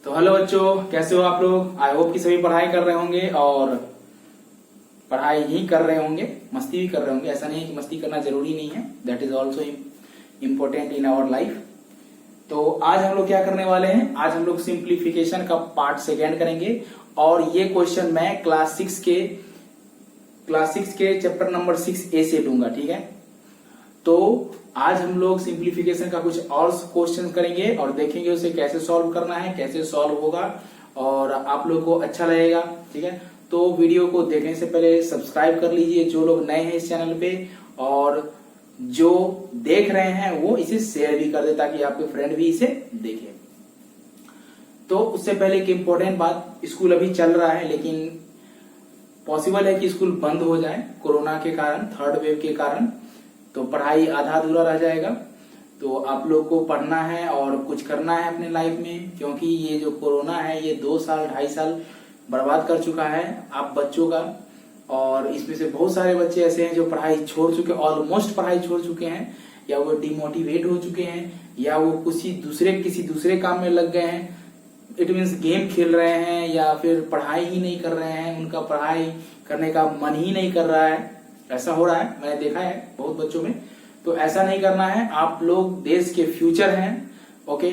तो हेलो बच्चों, कैसे हो आप लोग। आई होप कि सभी पढ़ाई कर रहे होंगे और पढ़ाई ही कर रहे होंगे, मस्ती भी कर रहे होंगे। ऐसा नहीं है कि मस्ती करना जरूरी नहीं है, that is also important in our life. तो आज हम लोग क्या करने वाले हैं, आज हम लोग सिंप्लीफिकेशन का पार्ट सेकेंड करेंगे और ये क्वेश्चन मैं क्लास सिक्स के चैप्टर नंबर 6A से लूंगा, ठीक है। तो आज हम लोग सिंप्लीफिकेशन का कुछ और क्वेश्चन करेंगे और देखेंगे उसे कैसे सॉल्व करना है, कैसे सॉल्व होगा और आप लोग को अच्छा लगेगा, ठीक है। तो वीडियो को देखने से पहले सब्सक्राइब कर लीजिए जो लोग नए हैं इस चैनल पे, और जो देख रहे हैं वो इसे शेयर भी कर दे ताकि आपके फ्रेंड भी इसे देखें। तो उससे पहले एक इम्पोर्टेंट बात, स्कूल अभी चल रहा है लेकिन पॉसिबल है कि स्कूल बंद हो जाए कोरोना के कारण, थर्ड वेव के कारण, तो पढ़ाई आधा अधूरा रह जाएगा। तो आप लोग को पढ़ना है और कुछ करना है अपने लाइफ में, क्योंकि ये जो कोरोना है ये 2 साल 2.5 साल बर्बाद कर चुका है आप बच्चों का। और इसमें से बहुत सारे बच्चे ऐसे हैं जो पढ़ाई छोड़ चुके, ऑलमोस्ट पढ़ाई छोड़ चुके हैं, या वो डिमोटिवेट हो चुके हैं, या वो किसी दूसरे काम में लग गए हैं। इट मीन्स गेम खेल रहे हैं या फिर पढ़ाई ही नहीं कर रहे हैं, उनका पढ़ाई करने का मन ही नहीं कर रहा है। ऐसा हो रहा है, मैंने देखा है बहुत बच्चों में। तो ऐसा नहीं करना है, आप लोग देश के फ्यूचर हैं, ओके।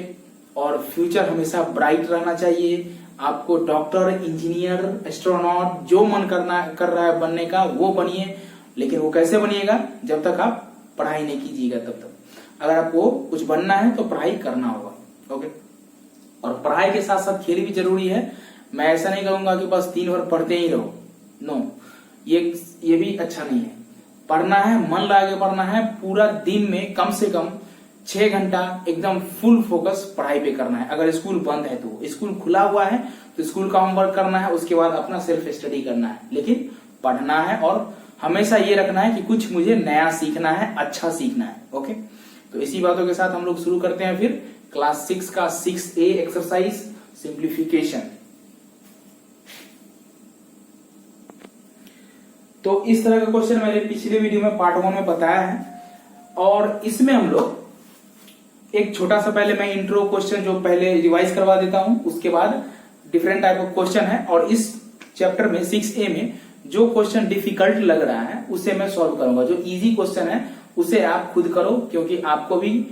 और फ्यूचर हमेशा ब्राइट रहना चाहिए। आपको डॉक्टर, इंजीनियर, एस्ट्रोनॉट जो मन कर रहा है बनने का वो बनिए, लेकिन वो कैसे बनिएगा, जब तक आप पढ़ाई नहीं कीजिएगा तब तक। अगर आपको कुछ बनना है तो पढ़ाई करना होगा, ओके। और पढ़ाई के साथ साथ खेल भी जरूरी है। मैं ऐसा नहीं कहूंगा कि बस 3 बार पढ़ते ही रहो, नो, ये भी अच्छा नहीं है। पढ़ना है, मन लगा के पढ़ना है, पूरा दिन में कम से कम 6 घंटा एकदम फुल फोकस पढ़ाई पे करना है। अगर स्कूल बंद है तो, स्कूल खुला हुआ है तो स्कूल का होमवर्क करना है, उसके बाद अपना सेल्फ स्टडी करना है, लेकिन पढ़ना है। और हमेशा ये रखना है कि कुछ मुझे नया सीखना है, अच्छा सीखना है, ओके। तो इसी बातों के साथ हम लोग शुरू करते हैं फिर क्लास 6 का 6A एक्सरसाइज सिंप्लीफिकेशन। तो इस तरह का क्वेश्चन मैंने पिछले वीडियो में पार्ट 1 में बताया है, और इसमें हम लोग एक छोटा सा, पहले मैं इंट्रो क्वेश्चन जो पहले रिवाइज करवा देता हूं, उसके बाद डिफरेंट टाइप ऑफ क्वेश्चन है। और इस चैप्टर में 6A में जो क्वेश्चन डिफिकल्ट लग रहा है उसे मैं सॉल्व करूंगा। जो इजी क्वेश्चन है उसे आप खुद करो, क्योंकि आपको भी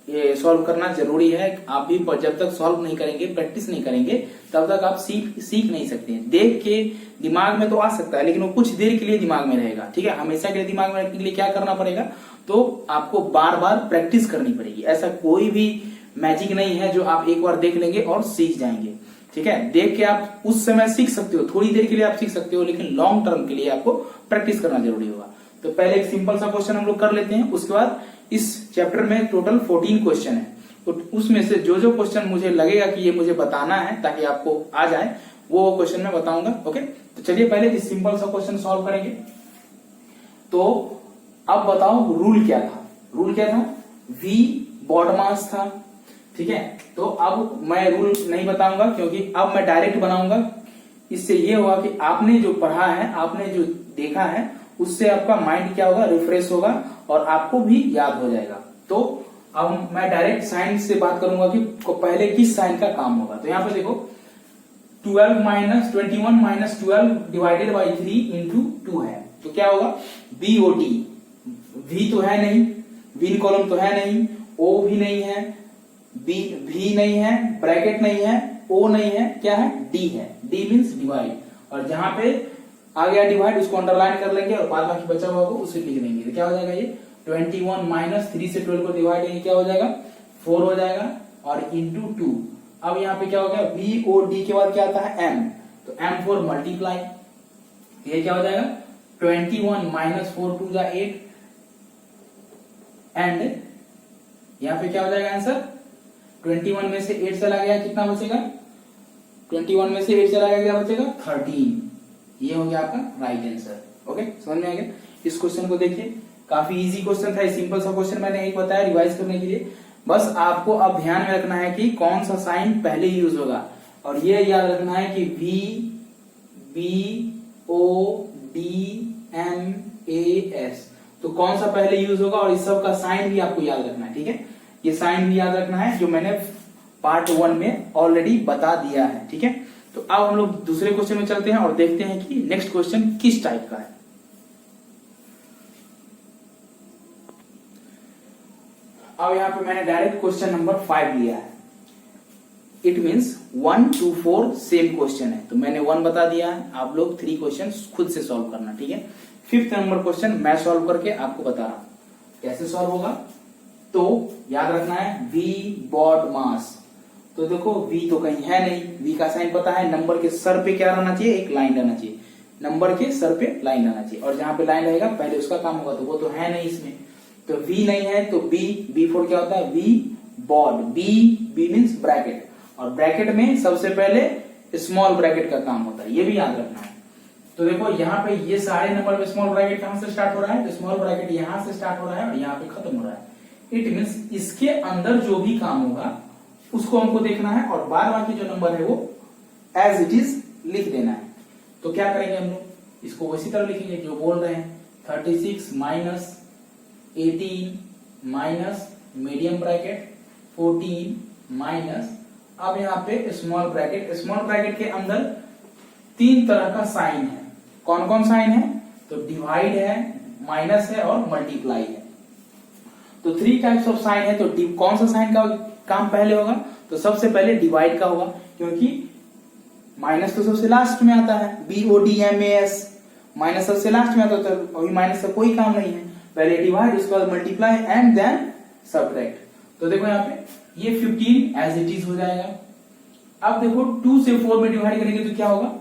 ये सॉल्व करना जरूरी है। आप भी जब तक सॉल्व नहीं करेंगे, प्रैक्टिस नहीं करेंगे, तब तक आप सीख नहीं सकते। देख के दिमाग में तो आ सकता है, लेकिन वो कुछ देर के लिए दिमाग में रहेगा, ठीक है। हमेशा के लिए दिमाग में रखने के लिए क्या करना पड़ेगा, तो आपको बार बार प्रैक्टिस करनी पड़ेगी। ऐसा कोई भी मैजिक नहीं है जो आप एक बार देख लेंगे और सीख जाएंगे, ठीक है। देख के आप उस समय सीख सकते हो, थोड़ी देर के लिए आप सीख सकते हो, लेकिन लॉन्ग टर्म के लिए आपको प्रैक्टिस करना जरूरी होगा। तो पहले एक सिंपल सा क्वेश्चन हम लोग कर लेते हैं, उसके बाद इस चैप्टर में टोटल 14 क्वेश्चन है। तो उसमें से जो जो क्वेश्चन मुझे लगेगा कि ये मुझे बताना है ताकि आपको आ जाए, वो क्वेश्चन मैं बताऊंगा, ओके। तो चलिए पहले इस सिंपल सा क्वेश्चन सॉल्व करेंगे। तो अब बताओ रूल क्या था। रूल क्या था, V बॉड मास था, ठीक है। तो अब मैं रूल नहीं बताऊंगा, क्योंकि अब मैं डायरेक्ट बनाऊंगा। इससे ये होगा कि आपने जो पढ़ा है, आपने जो देखा है, उससे आपका माइंड क्या होगा, रिफ्रेश होगा और आपको भी याद हो जाएगा। तो अब मैं डायरेक्ट साइन से बात करूंगा कि पहले किस साइन का काम होगा। तो यहां पे देखो 21 माइनस 12 डिवाइडेड बाई 3 इंटू 2 है, तो क्या होगा, BOD। V तो है नहीं, विन कॉलम तो है नहीं, O भी नहीं है, V नहीं है, ब्रैकेट नहीं है, O नहीं है, क्या है, D है। D मीन्स डिवाइड, और जहां पे आ गया डिवाइड उसको अंडरलाइन कर लेंगे और बाद बाकी बचा हुआ को उसे लिख देंगे। तो क्या हो जाएगा, ये 21 माइनस 3 से 12 को डिवाइड करेंगे, क्या हो जाएगा, 4 हो जाएगा, और इंटू 2। अब यहाँ पे क्या हो गया, BOD के बाद क्या आता है, M, तो M फॉर मल्टीप्लाई। ये क्या हो जाएगा, 21 माइनस 4 2 जा 8, एंड यहाँ पे क्या हो जाएगा आंसर, 21 में से 8 चला गया, कितना बचेगा, 21 में से 8 चला गया, क्या बचेगा, 13। ये हो गया आपका राइट आंसर, ओके। समझ में आ गया। इस क्वेश्चन को देखिए, काफी इजी क्वेश्चन था, सिंपल सा क्वेश्चन मैंने एक बताया रिवाइज करने के लिए। बस आपको अब ध्यान में रखना है कि कौन सा साइन पहले यूज होगा, और ये याद रखना है कि VBODMAS, तो कौन सा पहले यूज होगा, और इस सब का साइन भी आपको याद रखना है, ठीक है। ये साइन भी याद रखना है जो मैंने पार्ट 1 में ऑलरेडी बता दिया है। ठीक है, तो अब हम लोग दूसरे क्वेश्चन में चलते हैं और देखते हैं कि नेक्स्ट क्वेश्चन किस टाइप का है। अब यहां पे मैंने डायरेक्ट क्वेश्चन नंबर 5 लिया है। It means 1 to 4 same question है, तो मैंने 1 बता दिया है, आप लोग 3 क्वेश्चन खुद से सॉल्व करना। ठीक है, 5th नंबर क्वेश्चन मैं सॉल्व करके आपको बता रहा हूं कैसे सॉल्व होगा। तो याद रखना है v बॉड मास। तो देखो v तो कहीं है नहीं, v का साइन पता है, नंबर के सर पे क्या रहना चाहिए, एक लाइन रहना चाहिए, नंबर के सर पे लाइन रहना चाहिए, और जहां पे लाइन रहेगा पहले उसका काम होगा, तो वो तो है नहीं इसमें, तो v नहीं है, तो b फॉर क्या होता है, v बॉड, b मीन्स ब्रैकेट, और ब्रैकेट में सबसे पहले स्मॉल ब्रैकेट का काम होता है, ये भी याद रखना है। तो देखो यहाँ पे ये सारे नंबर में स्मॉल ब्रैकेट कहां से स्टार्ट हो रहा है, तो स्मॉल ब्रैकेट यहां से स्टार्ट हो रहा है और यहाँ पे खत्म हो रहा है। इट मीन्स इसके अंदर जो भी काम होगा उसको हमको देखना है, और बाद बाकी जो नंबर है वो एज इट इज लिख देना है। तो क्या करेंगे हम लोग, इसको उसी तरह लिखेंगे जो बोल रहे हैं, 36 minus 18 minus medium bracket 14 minus, अब यहाँ पे स्मॉल ब्रैकेट, स्मॉल ब्रैकेट के अंदर 3 तरह का साइन है। कौन कौन साइन है, तो डिवाइड है, माइनस है और मल्टीप्लाई है। तो 3 टाइप्स ऑफ साइन है, तो कौन सा साइन का काम पहले होगा, तो सबसे पहले डिवाइड का होगा, क्योंकि माइनस तो सबसे लास्ट में आता है, BODMAS, माइनस सबसे लास्ट में आता है, तो अभी माइनस का कोई काम नहीं है, पहले डिवाइड, उसके बाद मल्टीप्लाई एंड देन सबट्रैक्ट। तो देखो यहाँ पे ये 15 एज इट इज हो जाएगा। अब देखो 2 से 4 में डिवाइड करेंगे तो क्या होगा,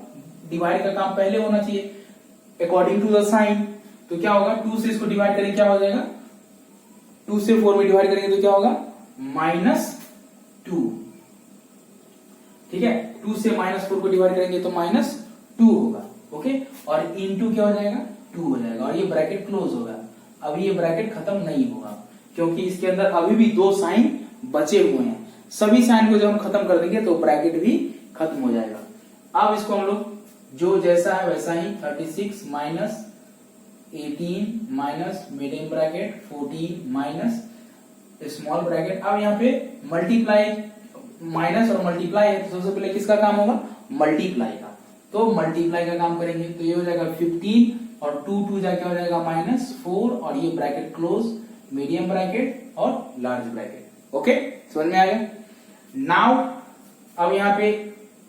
डिवाइड का काम पहले होना चाहिए अकॉर्डिंग टू द साइन, तो क्या होगा, 2 से इसको डिवाइड करेंगे क्या हो जाएगा, 2 से 4 में डिवाइड करेंगे तो क्या होगा, -2। ठीक है, 2 से -4 को डिवाइड करेंगे तो -2 होगा। ओके, और इनटू क्या हो जाएगा, 2 हो जाएगा, और ये ब्रैकेट क्लोज होगा। अभी ये ब्रैकेट खत्म नहीं होगा, क्योंकि इसके अंदर अभी भी 2 साइन बचे हुए हैं। सभी साइन को जब हम खत्म कर देंगे तो ब्रैकेट भी खत्म हो जाएगा। अब इसको हम लोग जो जैसा है वैसा ही 36 minus 18 minus medium bracket 14 minus small bracket. अब यहाँ पे मल्टीप्लाई, माइनस और मल्टीप्लाई है, तो सबसे पहले किसका काम होगा, मल्टीप्लाई का, तो मल्टीप्लाई का काम करेंगे, तो ये हो जाएगा 15 और 2 जाके हो जाएगा -4, और ये ब्रैकेट क्लोज, मीडियम ब्रैकेट और लार्ज ब्रैकेट। ओके, समझ में आ गया। नाउ अब यहाँ पे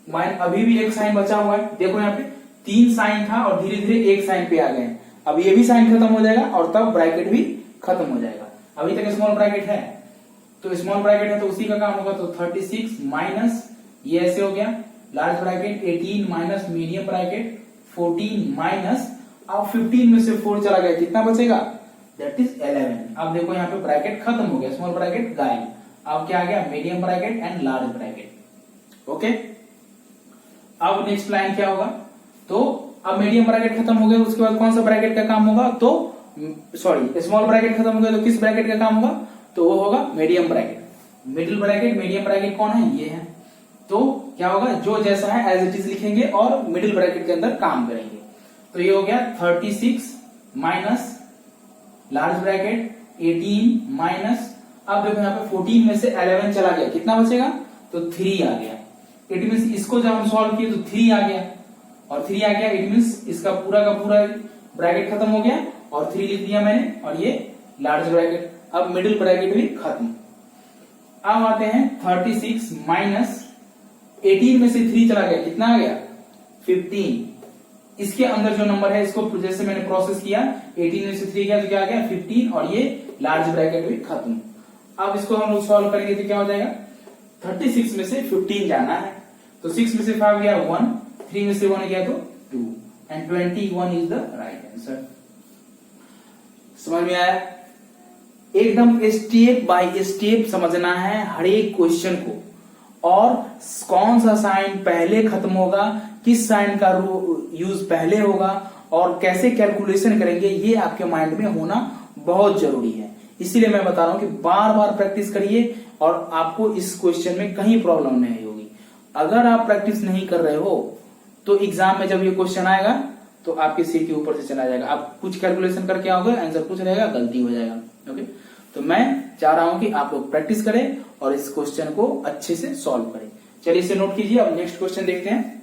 अभी भी एक साइन बचा हुआ है, देखो यहाँ पे 3 साइन था और धीरे धीरे एक साइन पे आ गए, अब ये भी साइन खत्म हो जाएगा और तब ब्रैकेट भी खत्म हो जाएगा। अभी तक स्मॉल ब्रैकेट है, तो स्मॉल ब्रैकेट है तो उसी का काम होगा, तो 36 माइनस ये ऐसे हो गया, large bracket 18 minus medium bracket 14 minus, अब 15 में से 4 चला गया, कितना बचेगा, दैट इज 11। अब देखो यहाँ पे ब्रैकेट खत्म हो गया, स्मॉल ब्रैकेट गायब, अब क्या आ गया, medium bracket and large bracket. Okay, अब नेक्स्ट लाइन क्या होगा, तो अब मीडियम ब्रैकेट खत्म हो गया, उसके बाद कौन सा ब्रैकेट का काम होगा, तो सॉरी स्मॉल ब्रैकेट खत्म हो गया तो किस ब्रैकेट का काम होगा, तो वो होगा medium bracket. Middle bracket, medium bracket कौन है, ये है, तो क्या होगा, जो जैसा है एज इट इज लिखेंगे और मिडिल ब्रैकेट के अंदर काम करेंगे। तो ये हो गया 36 माइनस लार्ज ब्रैकेट 18 माइनस, अब देखो यहाँ पे 14 में से 11 चला गया, कितना बचेगा, तो 3 आ गया। इट मीन्स इसको जब हम सॉल्व किए तो 3 आ गया, और 3 आ गया, इट मीन्स इसका पूरा का पूरा ब्रैकेट खत्म हो गया, और 3 लिख दिया मैंने, और ये लार्ज ब्रैकेट, अब मिडिल ब्रैकेट भी खत्म। अब आते हैं 36 माइनस 18 में से 3 चला गया, कितना आ गया, 15। इसके अंदर जो नंबर है इसको जैसे मैंने प्रोसेस किया, 18 में से 3 गया तो क्या आ गया, 15, और ये लार्ज ब्रैकेट भी खत्म। अब इसको हम लोग सॉल्व करेंगे तो क्या हो जाएगा, 36 में से 15 जाना है, तो 6 में से 5 गया 1, 3 में से 1 गया तो 2, and 21 is the right answer. समझ में आया, एकदम स्टेप बाय स्टेप समझना है हर एक क्वेश्चन को, और कौन सा साइन पहले खत्म होगा, किस साइन का यूज पहले होगा, और कैसे कैलकुलेशन करेंगे, ये आपके माइंड में होना बहुत जरूरी है। इसीलिए मैं बता रहा हूं कि बार बार प्रैक्टिस करिए, और आपको इस क्वेश्चन में कहीं प्रॉब्लम नहीं होगी। अगर आप प्रैक्टिस नहीं कर रहे हो तो एग्जाम में जब ये क्वेश्चन आएगा तो आपके सिर के ऊपर से चला जाएगा, आप कुछ कैलकुलेशन करके आओगे, आंसर कुछ रहेगा, गलती हो जाएगा। ओके, तो मैं चाह रहा हूं कि आप लोग प्रैक्टिस करें और इस क्वेश्चन को अच्छे से सॉल्व करें। चलिए इसे नोट कीजिए। अब नेक्स्ट क्वेश्चन देखते हैं।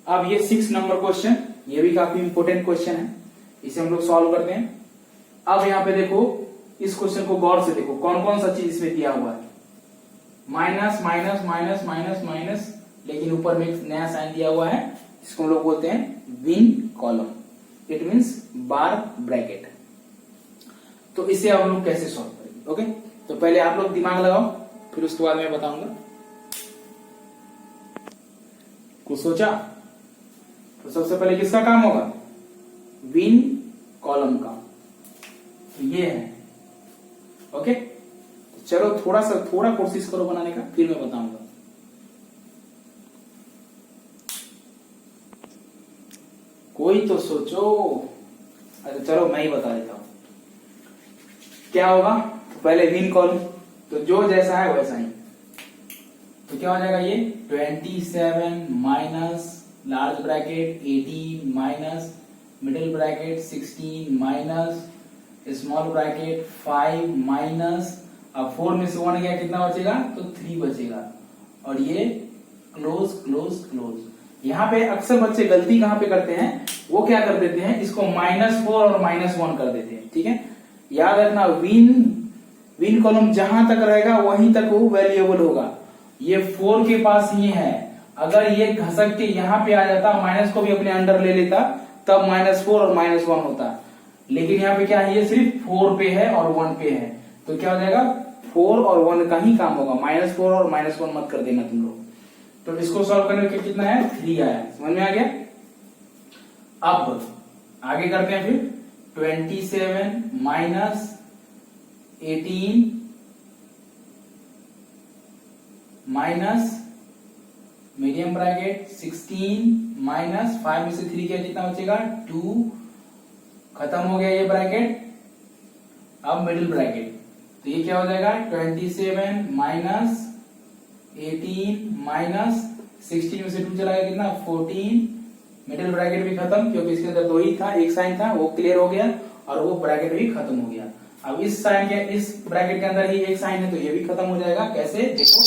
अब ये 6 नंबर क्वेश्चन, ये भी काफी इंपोर्टेंट क्वेश्चन है, इसे हम लोग सॉल्व करते हैं। अब यहाँ पे देखो, इस क्वेश्चन को गौर से देखो, कौन कौन सा चीज इसमें दिया हुआ है। Minus minus minus minus minus, लेकिन ऊपर में एक नया साइन दिया हुआ है, इसको हम लोग बोलते हैं win column, it means bar bracket. तो इसे अब हम लोग कैसे सॉल्व करेंगे। ओके, तो पहले आप लोग दिमाग लगाओ, फिर उसके बाद मैं बताऊंगा। कुछ सोचा? तो सबसे पहले किसका काम होगा? विन कॉलम का। तो ये है। ओके, तो चलो थोड़ा कोशिश करो बनाने का, फिर मैं बताऊंगा। कोई तो सोचो। अच्छा चलो मैं ही बता देता हूं क्या होगा। तो पहले विन कॉलम, तो जो जैसा है वैसा ही। तो क्या हो जाएगा ये 27 minus large bracket 18 minus middle bracket 16 minus small bracket 5 minus, अब 4 में से 1 गया, कितना बचेगा? तो 3 बचेगा। और ये क्लोज क्लोज क्लोज। यहाँ पे अक्सर बच्चे गलती कहां पे करते हैं, वो क्या कर देते हैं, इसको -4 और -1 कर देते हैं। ठीक है, याद रखना, विन कॉलम जहां तक रहेगा वहीं तक वो वैल्यूएबल होगा। ये 4 के पास ही है, अगर ये घसक के यहाँ पे आ जाता, माइनस को भी अपने अंडर ले लेता, तब -4 और -1 होता। लेकिन यहाँ पे क्या है, ये सिर्फ 4 पे है और 1 पे है, तो क्या हो जाएगा 4 और 1 का ही काम होगा, -4 और -1 मत कर देना तुम लोग। तो इसको सॉल्व करने के कितना है, 3 आया। समझ में आ गया? अब आगे करते हैं फिर 27 minus 18 minus medium bracket 16 minus 5 में से 3 क्या, कितना बचेगा 2, खत्म हो गया ये ब्रैकेट। अब मिडिल ब्रैकेट, तो ये क्या हो जाएगा 27 माइनस 18 माइनस 16 में से 2 चला गया, कितना 14, मिडिल ब्रैकेट भी खत्म, क्योंकि इसके अंदर 2 ही था, एक साइन था, वो क्लियर हो गया और वो ब्रैकेट भी खत्म हो गया। अब इस साइन के, इस ब्रैकेट के अंदर ही एक साइन है, तो ये भी खत्म हो जाएगा। कैसे? देखो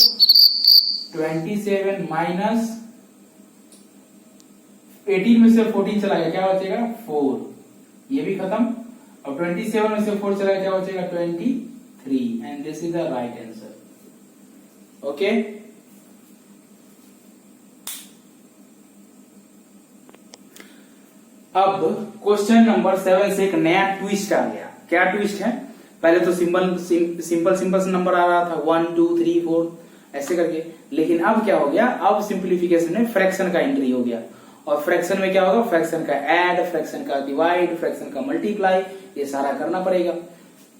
27 माइनस 18 में से 14 चला गया, क्या बचेगा 4, ये भी खत्म। और 27 में से 4 चला गया, क्या बचेगा 23, and this is the right answer. Okay, अब क्वेश्चन नंबर 7 से एक नया ट्विस्ट आ गया। क्या ट्विस्ट है? पहले तो सिंपल नंबर आ रहा था 1 2 3 4 ऐसे करके, लेकिन अब क्या हो गया, अब सिंप्लीफिकेशन में फ्रैक्शन का एंट्री हो गया। और फ्रैक्शन में क्या होगा, फ्रैक्शन का ऐड, फ्रैक्शन का डिवाइड, फ्रैक्शन का मल्टीप्लाई, ये सारा करना पड़ेगा।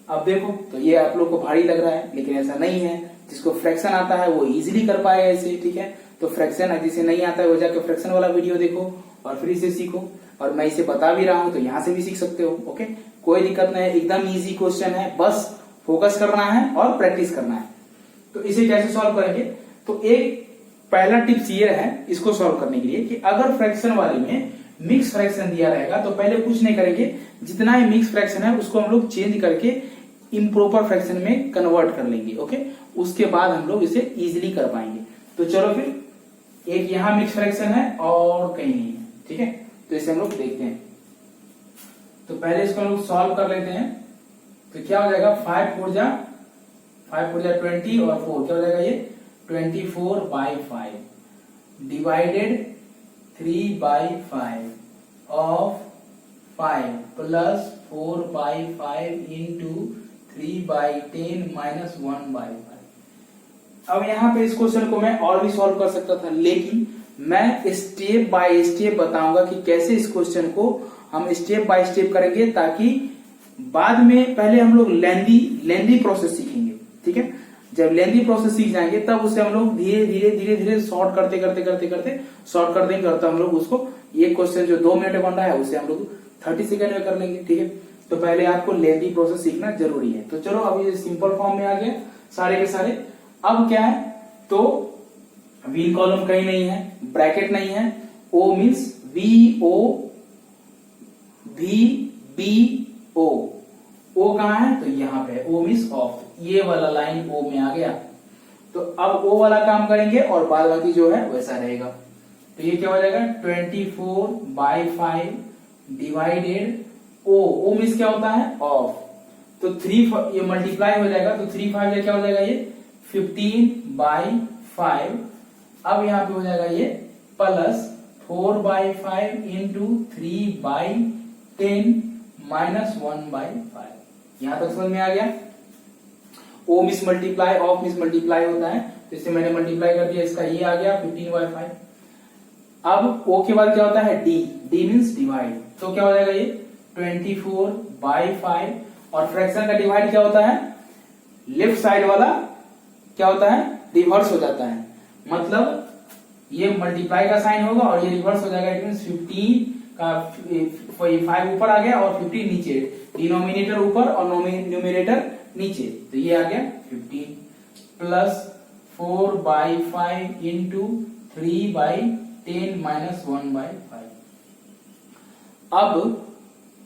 अब देखो, तो ये आप लोग को भारी लग रहा है, लेकिन ऐसा नहीं है। जिसको फ्रैक्शन आता है वो इजीली कर पाएगा इसे। ठीक है, तो फ्रैक्शन जिसे नहीं आता है वो जाकर फ्रैक्शन वाला वीडियो देखो और फिर इसे सीखो। और मैं इसे बता भी रहा हूं, तो यहां से भी सीख सकते हो। ओके, कोई दिक्कत नहीं है, एकदम इजी क्वेश्चन है, बस फोकस करना है और प्रैक्टिस करना है। तो इसे कैसे सॉल्व करेंगे? तो एक पहला टिप्स ये है इसको सॉल्व करने के लिए कि अगर फ्रैक्शन वाले में मिक्स फ्रैक्शन दिया रहेगा, तो पहले कुछ नहीं करेंगे, जितना ही मिक्स फ्रैक्शन है उसको हम लोग चेंज करके इम्प्रॉपर फ्रैक्शन में कन्वर्ट कर लेंगे। ओके, उसके बाद हम लोग इसे इजीली कर पाएंगे। तो चलो फिर, एक यहाँ मिक्स फ्रैक्शन है और कहीं नहीं है। ठीक है, तो इसे हम लोग देखते हैं। तो पहले इसको हम लोग सॉल्व कर लेते हैं। तो क्या हो जाएगा, 5 4 जा 20 और 4 क्या हो जाएगा, ये 24/5 divided 3/5 of 5 plus 4/5 into 3/10 minus 1/5। अब यहाँ पे इस क्वेश्चन को मैं और भी सॉल्व कर सकता था, लेकिन मैं स्टेप बाय स्टेप बताऊंगा कि कैसे इस क्वेश्चन को हम स्टेप बाय स्टेप करेंगे, ताकि बाद में पहले हम लोग लेंदी प्रोसेस सीखेंगे। ठीक है, जब लेंदी प्रोसेस सीख जाएंगे तब उसे हम लोग धीरे धीरे शॉर्ट करते शॉर्ट कर देंगे, और तब हम लोग उसको, ये क्वेश्चन जो 2 मिनट में बन रहा है उसे हम लोग 30 सेकंड में कर लेंगे। ठीक है, तो पहले आपको लेंदी प्रोसेस सीखना जरूरी है। तो चलो, अब ये सिंपल फॉर्म में आ गया सारे के सारे। अब क्या है, तो विन कॉलम कहीं नहीं है, ब्रैकेट नहीं है, O means VO V B O, O कहाँ है तो यहाँ पे, ओ मीन्स ऑफ, ये वाला लाइन ओ में आ गया। तो अब ओ वाला काम करेंगे और बाद बाकी जो है वैसा रहेगा। तो ये क्या हो जाएगा 24/5 डिवाइडेड ओ, ओ मीन्स क्या होता है ऑफ, तो 3 ये मल्टीप्लाई हो जाएगा, तो 3 5 क्या हो जाएगा ये 15/5। अब यहाँ पे हो जाएगा ये प्लस 4/5 इंटू 3/10 माइनस 1/5। यहां तक समझ में आ गया। O miss multiply, of miss multiply होता है, तो इससे मैंने मल्टीप्लाई कर दिया, इसका ये आ गया 15/5। अब ओ के बाद क्या होता है डी, डी मीन्स डिवाइड, तो क्या हो जाएगा ये 24/5, और फ्रैक्शन का डिवाइड क्या होता है, लेफ्ट साइड वाला क्या होता है रिवर्स हो जाता है, मतलब ये मल्टीप्लाई का साइन होगा और ये रिवर्स हो जाएगा। इट मीन 15 का 5 ऊपर आ गया और 15 नीचे, डिनोमिनेटर ऊपर और न्यूमिनेटर नीचे, तो ये आ गया 15 प्लस 4/5 इंटू 3/10 माइनस 1/5। अब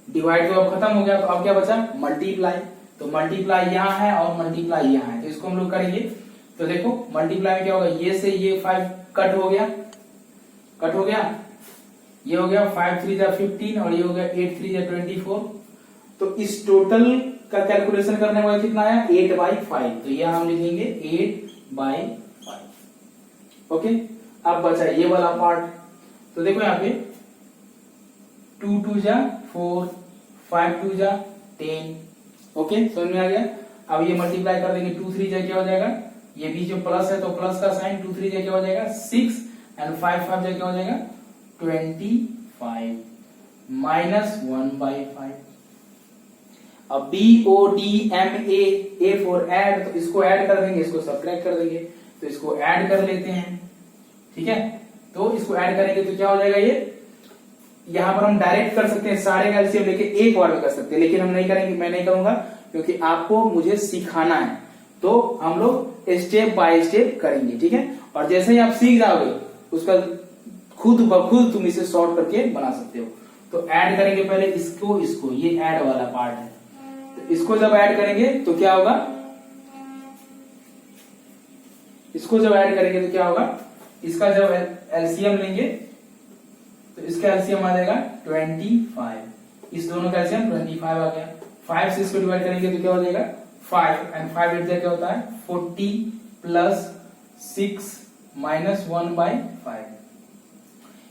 डिवाइड तो अब खत्म हो गया, तो अब क्या बचा मल्टीप्लाई, तो मल्टीप्लाई यहाँ है और मल्टीप्लाई यहाँ है, तो इसको हम लोग करेंगे। तो देखो मल्टीप्लाई में क्या होगा, ये से ये 5 कट हो गया, कट हो गया, ये हो गया 5 3 जा 15 और ये हो गया 8 3 जा 24। तो इस टोटल का कैलकुलेशन करने वाला कितना आया 8/5, तो यह हम लिखेंगे 8/5। ओके, अब बचा ये वाला पार्ट, तो देखो यहाँ पे 2 2 जा 4, 5 2 जा 10। ओके, समझ में आ गया। अब ये मल्टीप्लाई कर देंगे, 2 3 जा क्या हो जाएगा, ये भी जो प्लस है तो प्लस का साइन, 2 3 जा क्या हो जाएगा 6 एंड 5 5 जा क्या हो जाएगा 25 माइनस 1/5। अब B O D M A for add, तो इसको ऐड कर देंगे, इसको सब्ट्रैक्ट कर देंगे, तो इसको ऐड कर लेते हैं, ठीक है। तो इसको ऐड करेंगे तो क्या हो जाएगा, ये यहां पर हम डायरेक्ट कर सकते हैं, सारे का एलसीएम लेके एक बार में कर सकते हैं, लेकिन हम नहीं करेंगे, मैं नहीं करूंगा, क्योंकि आपको मुझे सिखाना है, तो हम लोग स्टेप बाय स्टेप करेंगे, ठीक है। और जैसे ही आप सीख जाओगे उसका खुद ब खुद तुम इसे सॉर्ट करके बना सकते हो। तो ऐड करेंगे पहले इसको, इसको, ये ऐड वाला पार्ट है, तो इसको जब ऐड करेंगे तो क्या होगा, इसको जब ऐड करेंगे तो क्या होगा, इसका जब एलसीएम लेंगे तो इसका एलसीएम आ जाएगा 25, इस दोनों का एलसीएम 25 आ गया। 5 से इसको डिवाइड करेंगे तो क्या हो जाएगा 5 एंड 5 8 क्या होता है 40 प्लस 6 माइनस 1/5,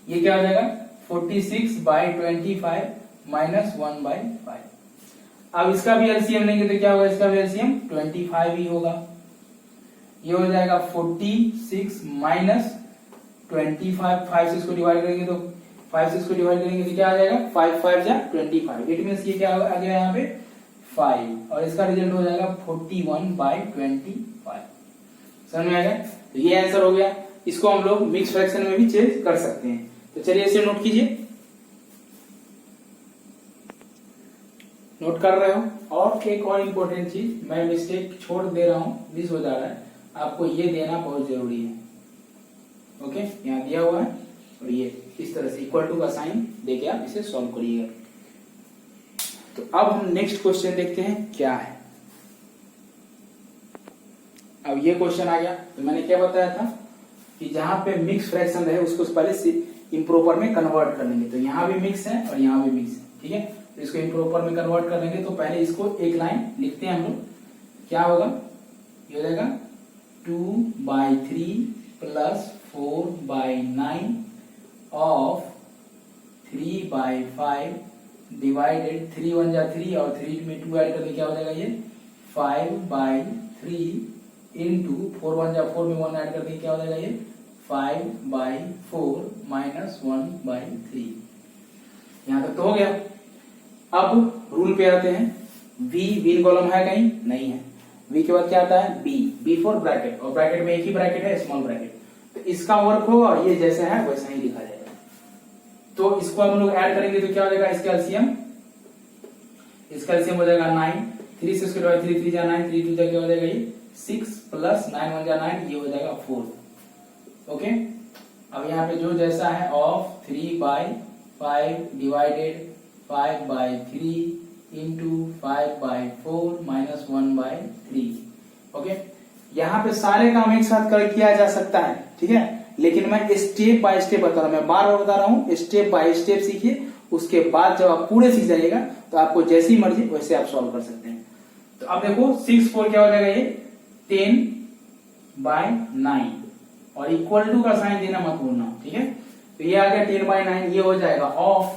ये क्या हो जाएगा 46/25 माइनस 1/5। अब इसका भी एलसीएम लेंगे तो क्या होगा, इसका भी एलसीएम 25 ही होगा, ये हो जाएगा 46 माइनस 25, 5 से इसको डिवाइड करेंगे तो 5 से इसको डिवाइड करेंगे तो क्या आ जाएगा 5 5 जा 25, इट मीन्स ये क्या आ गया यहाँ पे 5, और इसका रिजल्ट हो जाएगा 41/25। समझ में आ गया। तो ये आंसर हो गया। इसको हम लोग मिक्स फ्रैक्शन में भी चेंज कर सकते हैं, तो चलिए इसे नोट कीजिए, नोट कर रहे हो। और एक और इम्पोर्टेंट चीज, मैं मिस्टेक छोड़ दे रहा हूं, मिस हो जा रहा है, आपको ये देना बहुत जरूरी है। ओके, यहाँ दिया हुआ है और ये इस तरह से इक्वल टू का साइन देके आप इसे सॉल्व करिएगा। तो अब हम नेक्स्ट क्वेश्चन देखते हैं क्या है। अब ये क्वेश्चन आ गया, तो मैंने क्या बताया था कि जहां पे मिक्स फ्रैक्शन रहे उसको पहले इम्प्रॉपर में कन्वर्ट कर लेंगे। तो यहाँ भी मिक्स है और यहाँ भी मिक्स है, ठीक है। तो इसको इम्प्रॉपर में कन्वर्ट कर लेंगे, तो पहले इसको एक लाइन लिखते हैं हम लोग, क्या होगा, ये हो जाएगा 2/3 प्लस 4/9 ऑफ 3/5 डिवाइडेड 3 1 जा 3 और 3 में 2 ऐड करके क्या हो जाएगा ये 5/3 इंटू 4 1 जा 4 में 1 ऐड करके क्या हो जाएगा ये 5/4 माइनस 1/3। यहां तक तो हो गया। अब रूल पे आते हैं। बी कॉलम है कहीं नहीं है, वी के बाद क्या आता है बी फॉर ब्रैकेट, और ब्रैकेट में एक ही ब्रैकेट है स्मॉल ब्रैकेट, तो इसका वर्क होगा और ये जैसे है वैसा ही लिखा जाएगा। तो इसको हम लोग ऐड करेंगे तो क्या हो जाएगा, इसका एलसीएम हो जाएगा 9, 3 से इसको डिवाइड 3 3 जा 9, 3 2 जा क्या हो जाएगा ये 6 प्लस 9 1 जा 9, ये हो जाएगा 4। ओके, अब यहाँ पे जो जैसा है of 3/5 divided 5/3 into 5/4 minus 1/3। Okay, यहाँ पे सारे काम एक साथ कर किया जा सकता है, ठीक है, लेकिन मैं स्टेप बाय स्टेप बता रहा हूँ, मैं बार बार बता रहा हूँ, स्टेप बाय स्टेप सीखिए। उसके बाद जब आप पूरे सीख जाइएगा तो आपको जैसी मर्जी वैसे आप सॉल्व कर सकते हैं। तो अब देखो 6/4 क्या हो जाएगा, ये 10/9 और इक्वल टू का साइन देना मत भूलना, ठीक है। तो ये आ गया 10/9, ये हो जाएगा ऑफ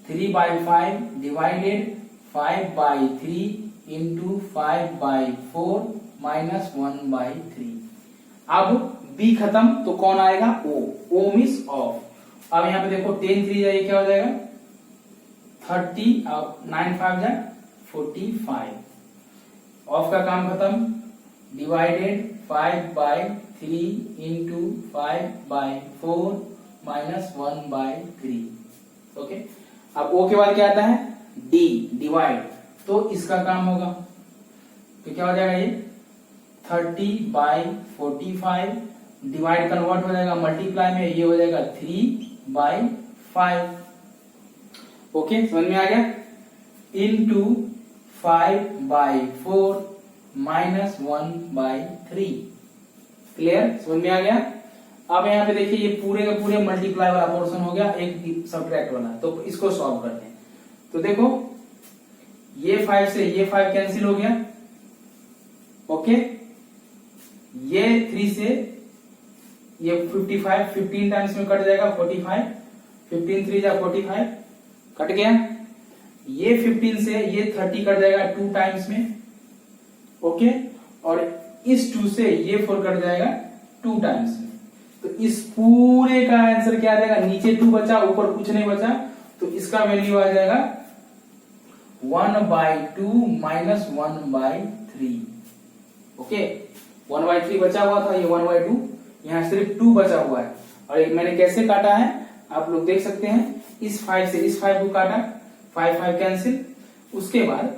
3/5 डिवाइडेड 5/3 इंटू 5/4 माइनस 1/3। अब बी खत्म तो कौन आएगा, ओ मीन्स ऑफ। अब यहाँ पे देखो 10 3 जाइए क्या हो जाएगा 30, अब 9 5 जा 45। ऑफ का काम खत्म, डिवाइडेड 5/3 इंटू 5/4 माइनस 1/3। ओके, अब ओ के बाद क्या आता है, डी डिवाइड, तो इसका काम होगा, तो क्या हो जाएगा ये 30/45 डिवाइड कन्वर्ट हो जाएगा मल्टीप्लाई में, ये हो जाएगा 3/5। ओके, समझ में आ गया, इंटू 5/4 माइनस 1/3। क्लियर, समझ में आ गया। अब यहाँ पे देखिए ये पूरे का पूरे मल्टीप्लाई वाला पोर्शन हो गया, एक सब्ट्रैक्ट वाला, तो इसको सॉल्व करते हैं। तो देखो ये 5 से ये 5 कैंसिल हो गया, ओके, ये 3 से ये 55 15 टाइम्स में कट जाएगा 45, 15 3 जा 45 कट गया। ये 15 से ये 30 कट जाएगा 2 टाइम्स में, ओके, और इस 2 से ये 4 कट जाएगा 2 टाइम्स में। तो इस पूरे का आंसर क्या आ जाएगा, नीचे 2 बचा ऊपर कुछ नहीं बचा, तो इसका वैल्यू आ जाएगा 1/2 माइनस 1/3। ओके, 1/3 बचा हुआ था, ये 1/2, यहाँ सिर्फ 2 बचा हुआ है। और मैंने कैसे काटा है आप लोग देख सकते हैं, इस 5 से इस 5 को काटा, 5 5 कैंसिल, उसके बाद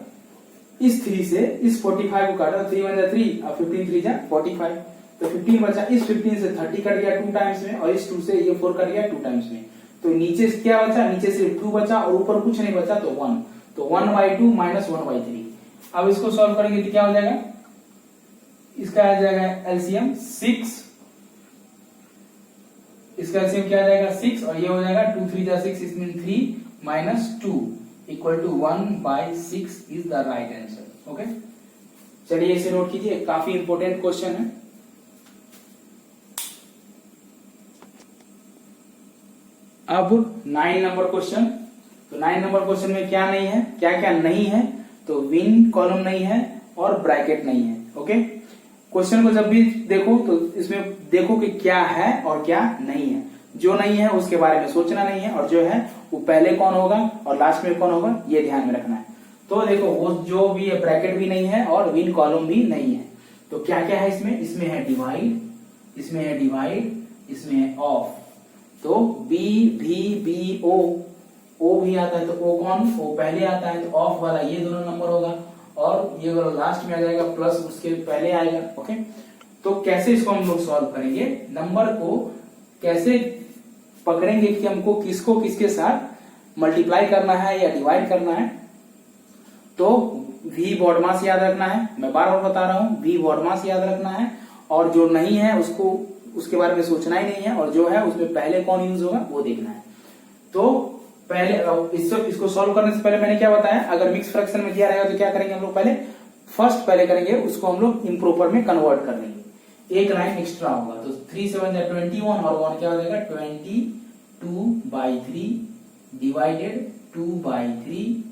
इस 3 से इस 45 को काटा, 3 1 जा 3 और 15 3 जा 45, तो 15 बचा, इस 15 से 30 कट गया 2 टाइम्स में, और इस 2 से ये 4 कट गया 2 टाइम्स में, तो नीचे क्या बचा, नीचे सिर्फ 2 बचा और ऊपर कुछ नहीं बचा, तो 1, तो 1/2 माइनस 1/3। अब इसको सॉल्व करेंगे तो क्या हो जाएगा, इसका आ जाएगा एलसीएम 6, इसका एलसीएम क्या आ जाएगा 6, और ये हो जाएगा 2 3 जा 6, इसमें 3 minus 2 equal to 1/6 is the right answer. Okay, चलिए इसे नोट कीजिए, काफी इंपोर्टेंट क्वेश्चन है। अब 9 नंबर क्वेश्चन, तो 9 नंबर क्वेश्चन में क्या नहीं है, क्या क्या नहीं है, तो विन कॉलम नहीं है और ब्रैकेट नहीं है। ओके, क्वेश्चन को जब भी देखो तो इसमें देखो कि क्या है और क्या नहीं है। जो नहीं है उसके बारे में सोचना नहीं है, और जो है वो पहले कौन होगा और लास्ट में कौन होगा ये ध्यान में रखना है। तो देखो वो जो भी है, ब्रैकेट भी नहीं है और विन कॉलम भी नहीं है। तो क्या क्या है इसमें, इसमें है डिवाइड, इसमें है डिवाइड, इसमें है ऑफ। तो बी भी बी ओ भी आता है, तो ओ कौन, ओ पहले आता है, तो ऑफ वाला ये दोनों नंबर होगा, और ये वाला लास्ट में आ जाएगा, प्लस उसके पहले आएगा। ओके, तो कैसे इसको हम लोग सॉल्व करेंगे, नंबर को कैसे पकड़ेंगे कि हमको किसको किसके साथ मल्टीप्लाई करना है या डिवाइड करना है। तो वी बॉडमास याद रखना है, मैं बार बार बता रहा हूं, वी बॉडमास याद रखना है, और जो नहीं है उसको उसके बारे में सोचना ही नहीं है, और जो है उसमें पहले कौन यूज होगा वो देखना है। तो पहले इसको सॉल्व करने से पहले मैंने क्या बताया, अगर मिक्स फ्रैक्शन में किया रहेगा तो क्या करेंगे हम लोग, पहले करेंगे उसको हम लोग इम्प्रॉपर में कन्वर्ट कर लेंगे, एक लाइन एक्स्ट्रा होगा। तो 3 7 जा 21 और 1 क्या हो जाएगा 22/3 डिवाइडेड 2/3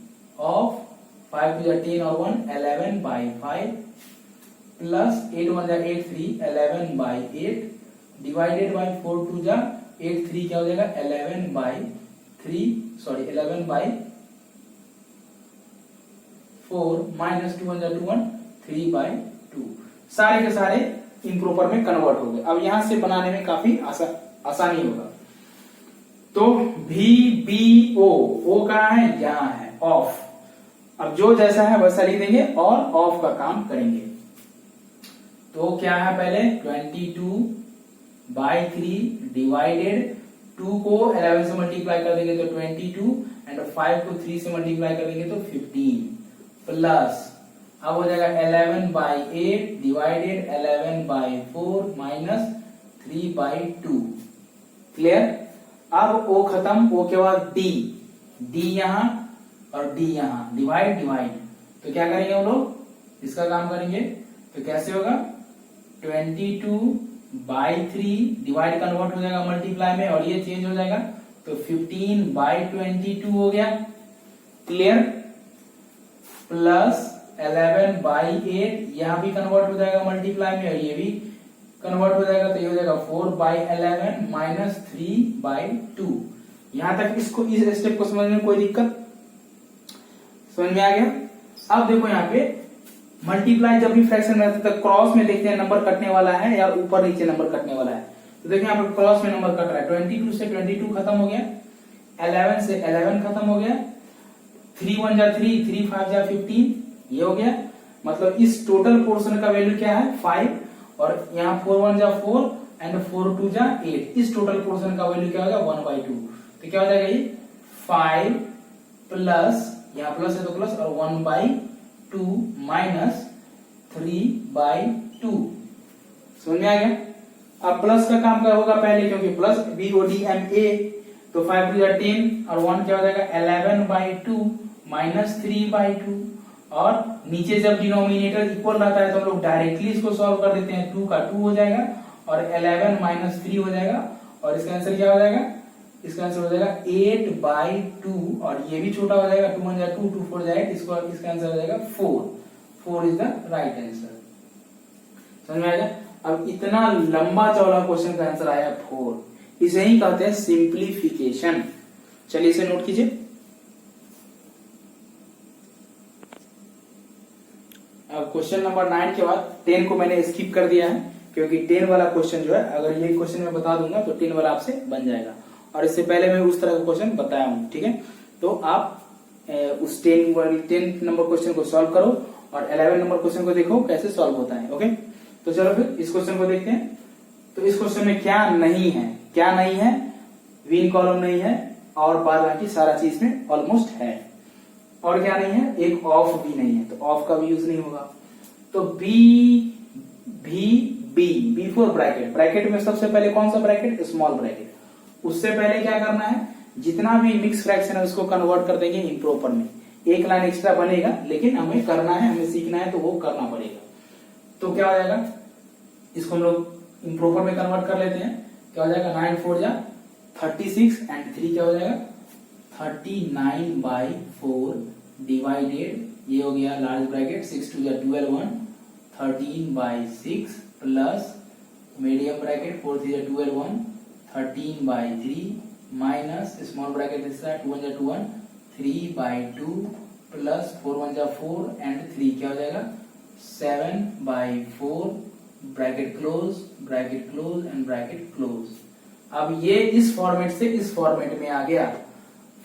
ऑफ 5 2 जा 10 और 1 11/5 प्लस 8 1 जा 8 3 11/8 डिवाइडेड बाय 4 2 जा 8 3 क्या हो जाएगा 11/4 माइनस 2 1 जा 2 1 3/2। सारे के सारे इम्प्रॉपर में कन्वर्ट हो गए। अब यहां से बनाने में काफी आसानी होगा। तो भी बी ओ कहाँ है, यहां है, ऑफ। अब जो जैसा है वैसा लिख देंगे और ऑफ का काम करेंगे। तो क्या है, पहले 22/3 डिवाइडेड 2 को 11 से मल्टीप्लाई कर देंगे तो 22 एंड 5 को 3 से मल्टीप्लाई कर देंगे तो 15 प्लस अब हो जाएगा 11/8 डिवाइडेड 11/4 माइनस 3/2। क्लियर। अब ओ खत्म, ओ के बाद डी यहां और डी यहां, डिवाइड तो क्या करेंगे हम लोग, इसका काम करेंगे। तो कैसे होगा, 22/3 डिवाइड कन्वर्ट हो जाएगा मल्टीप्लाई में और ये चेंज हो जाएगा तो 15/22 हो गया। क्लियर। प्लस 11/8 यहां भी कन्वर्ट हो जाएगा मल्टीप्लाई में और ये भी कन्वर्ट हो जाएगा तो ये हो जाएगा 4/11 माइनस 3/2। यहां तक इसको, इस स्टेप को समझने में कोई दिक्कत, समझ में आ गया। अब देखो यहाँ पे मल्टीप्लाई जब भी फ्रैक्शन में आता है तो क्रॉस में देखते हैं नंबर कटने वाला है या ऊपर नीचे नंबर कटने वाला है। तो देखिए यहाँ पे क्रॉस में नंबर कट रहा है, 22 से 22 खत्म हो गया, 11 से 11 खत्म हो गया, 3 1 जा 3, 3 5 जा 15, ये हो गया। मतलब इस टोटल पोर्शन का वैल्यू क्या है 5 और यहाँ 4 1 जा 4 एंड 4 2 जा 8, इस टोटल पोर्शन का वैल्यू क्या होगा 1/2। तो क्या हो जाएगा ये 5 प्लस, यहाँ प्लस है तो प्लस और 1/2 माइनस 3/2। समझ में आ गया। अब प्लस का काम क्या होगा पहले, क्योंकि प्लस BODMA तो 5 2 10 और 1 क्या हो जाएगा 11/2 माइनस 3/2। और नीचे जब डिनोमिनेटर इक्वल रहता है तो हम लोग डायरेक्टली इसको सॉल्व कर देते हैं, 2 का 2 हो जाएगा और 11 माइनस 3 हो जाएगा और इसका आंसर क्या हो जाएगा, इसका आंसर हो जाएगा 8/2 और ये भी छोटा हो जाएगा, 2 1 जा 2, 2 4 जा 8, इसका आंसर हो जाएगा 4 इज द राइट आंसर। समझ में आएगा। अब इतना लंबा चौड़ा क्वेश्चन का आंसर आया 4, इसे ही कहते हैं सिंप्लीफिकेशन। चलिए इसे नोट कीजिए। अब क्वेश्चन नंबर 9 के बाद 10 को मैंने स्किप कर दिया है, क्योंकि 10 वाला क्वेश्चन जो है अगर ये क्वेश्चन मैं बता दूंगा तो 10 वाला आपसे बन जाएगा और इससे पहले मैं उस तरह का क्वेश्चन बताया हूं। ठीक है, तो आप उस 10 नंबर क्वेश्चन को सॉल्व करो और 11 नंबर क्वेश्चन को देखो कैसे सॉल्व होता है। ओके, तो चलो फिर इस क्वेश्चन को देखते हैं। तो इस क्वेश्चन में क्या नहीं है, क्या नहीं है, विन कॉलम नहीं है और बाद बाकी सारा चीज में ऑलमोस्ट है। और क्या नहीं है, एक ऑफ भी नहीं है, तो ऑफ का भी यूज नहीं होगा। तो बी फोर ब्रैकेट में सबसे पहले कौन सा ब्रैकेट, स्मॉल ब्रैकेट। उससे पहले क्या करना है, जितना भी मिक्स फ्रैक्शन है उसको कन्वर्ट कर देंगे इम्प्रॉपर में। एक लाइन एक्स्ट्रा बनेगा लेकिन हमें करना है, हमें सीखना है तो वो करना पड़ेगा। तो क्या हो जाएगा, इसको हम लोग इम्प्रॉपर में कन्वर्ट कर लेते हैं। क्या हो जाएगा 9 4 जा 36 एंड 3 क्या हो जाएगा 39/4 डिवाइडेड, ये हो गया लार्ज ब्रैकेट 6 2 जा 12 1 13/6 प्लस मीडियम ब्रैकेट 4 3 जा 12 1 13/3 माइनस स्मॉल ब्रैकेट तीसरा 2 1 जा 2 1 3/2 प्लस 4 1 जा 4 एंड 3 क्या हो जाएगा 7/4 bracket close and bracket close. अब ये इस फॉर्मेट से इस फॉर्मेट में आ गया।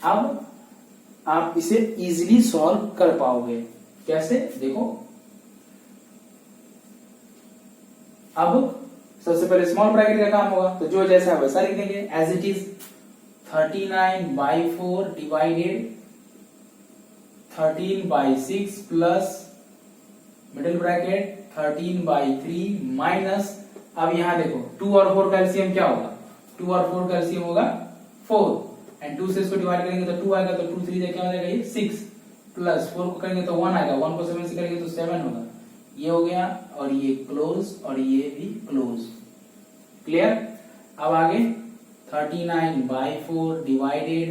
अब आप इसे इजीली सॉल्व कर पाओगे। कैसे, देखो। अब सबसे पहले स्मॉल ब्रैकेट का काम होगा, तो जो जैसा है वैसा लिख देंगे as it is. 39/4 divided 13/6 plus middle bracket 13/3 minus, अब यहां देखो 2 और 4 का एलसीएम क्या होगा, 2 और 4 का एलसीएम होगा 4 एंड 2 से इसको डिवाइड करेंगे तो 2 आएगा, तो 2 3 क्या हो जाएगा ये 6 प्लस 4 को करेंगे तो 1 आएगा, 1 को 7 से करेंगे तो 7 होगा। ये हो गया और ये क्लोज और ये भी क्लोज। क्लियर। अब आगे 39/4 divided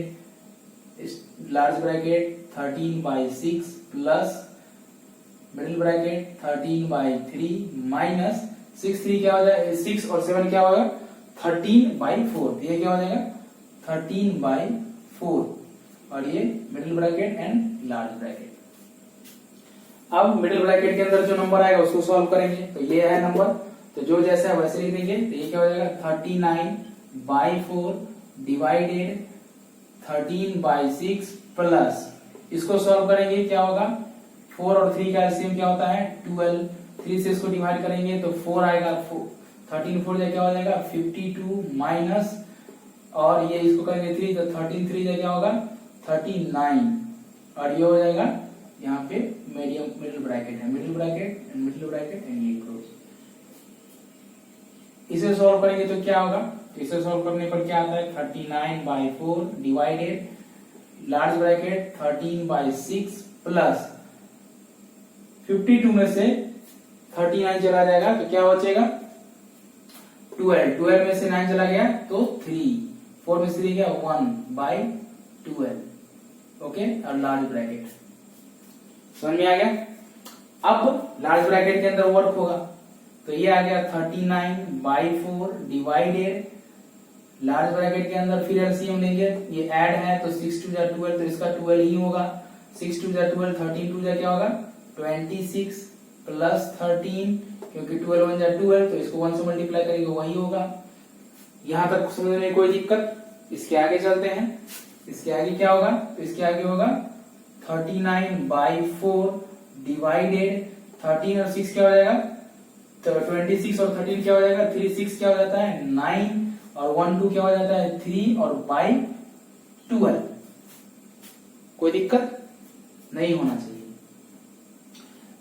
large bracket 13/6 plus middle bracket 13/3 minus 6 3 क्या हो जाएगा 6 और 7 क्या होगा 13/4, ये क्या हो जाएगा 13/4 और ये middle bracket and large bracket. अब मिडिल ब्रैकेट के अंदर जो नंबर आएगा उसको सॉल्व करेंगे, तो ये है नंबर, तो जो जैसा है वैसे लिख देंगे। तो ये क्या हो जाएगा 39/4 डिवाइडेड 13/6 प्लस, इसको सॉल्व करेंगे क्या होगा 4 और 3 का एलसीएम क्या होता है 12, 3 से इसको डिवाइड करेंगे तो 4 आएगा, 13 4 क्या हो जाएगा 52 माइनस और ये इसको करेंगे 3 तो 13 3 क्या होगा 39 और ये हो जाएगा यहाँ पे मिडिल ब्रैकेट है, मिडिल ब्रैकेट एंड ये क्लोज। इसे सॉल्व करेंगे तो क्या होगा, इसे सॉल्व करने पर क्या आता है 39/4 डिवाइडेड लार्ज ब्रैकेट 13/6 प्लस 52 में से 39 चला जाएगा तो क्या बचेगा 12 में से 9 चला गया तो 3 4 में से 3 गया 1/12 ओके और लार्ज ब्रैकेट समझ में आ गया। अब लार्ज ब्रैकेट के अंदर वर्क होगा तो ये आ गया 39/4 डिवाइडेड लार्ज ब्रैकेट के अंदर फिर एलसीएम लेंगे, ये ऐड है तो 6 2 12 तो इसका 12 ही होगा, 6 2 12 13 2 क्या होगा 26 प्लस 13 क्योंकि 12 1 12 तो इसको 1 से मल्टीप्लाई करेंगे वही होगा। यहां तक समझने में कोई दिक्कत, इसके आगे चलते हैं। इसके आगे क्या होगा तो इसके आगे होगा 39/4 डिवाइडेड 13 और 6 क्या हो जाएगा तो 26 और 13 क्या हो जाएगा 3 6 क्या हो जाता है 9 और 1 2 क्या हो जाता है 3 और बाई 12। कोई दिक्कत नहीं होना चाहिए।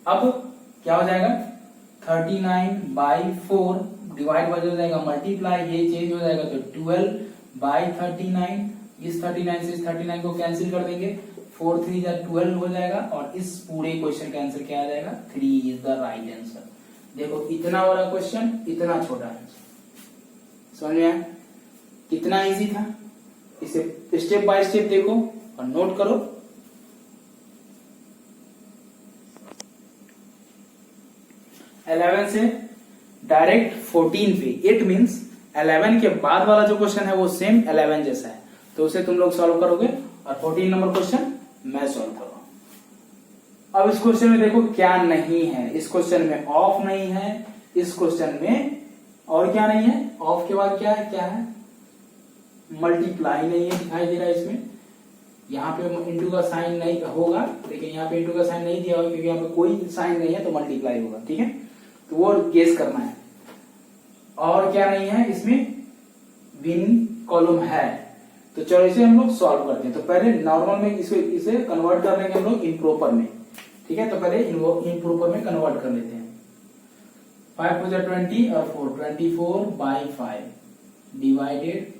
अब क्या हो जाएगा 39/4 डिवाइड बाय हो जाएगा मल्टीप्लाई, ये चेंज हो जाएगा तो 12/39, इस 39 से इस 39 को कैंसिल कर देंगे 4 3 12 हो जाएगा और इस पूरे क्वेश्चन का आंसर क्या आ जाएगा 3 इज द राइट आंसर। देखो इतना बड़ा क्वेश्चन इतना छोटा आंसर समझ में आया कितना इजी था। इसे स्टेप बाय स्टेप देखो और नोट करो। इलेवन से डायरेक्ट 14 पे, इट मींस 11 के बाद वाला जो क्वेश्चन है वो सेम 11 जैसा है तो उसे तुम लोग सॉल्व करोगे और 14 नंबर क्वेश्चन मैं सॉल्व करूंगा। अब इस क्वेश्चन में देखो क्या नहीं है, इस क्वेश्चन में ऑफ नहीं है, इस क्वेश्चन में और क्या नहीं है, ऑफ के बाद क्या है मल्टीप्लाई नहीं है दिखाई दे रहा है इसमें। यहाँ पे इंटू का साइन नहीं होगा लेकिन यहाँ पे इंटू का साइन नहीं दिया होगा क्योंकि यहाँ पे कोई साइन नहीं है तो मल्टीप्लाई होगा, ठीक है तो वो गेस करना है। और क्या नहीं है इसमें विन कॉलम है तो चलो इसे हम लोग सॉल्व करते हैं। तो पहले नॉर्मल में इसे कन्वर्ट कर लेंगे हम लोग इम्प्रॉपर में, ठीक है तो पहले इम्प्रॉपर में कन्वर्ट कर लेते हैं। 5 4 20 और 4 24/5 डिवाइडेड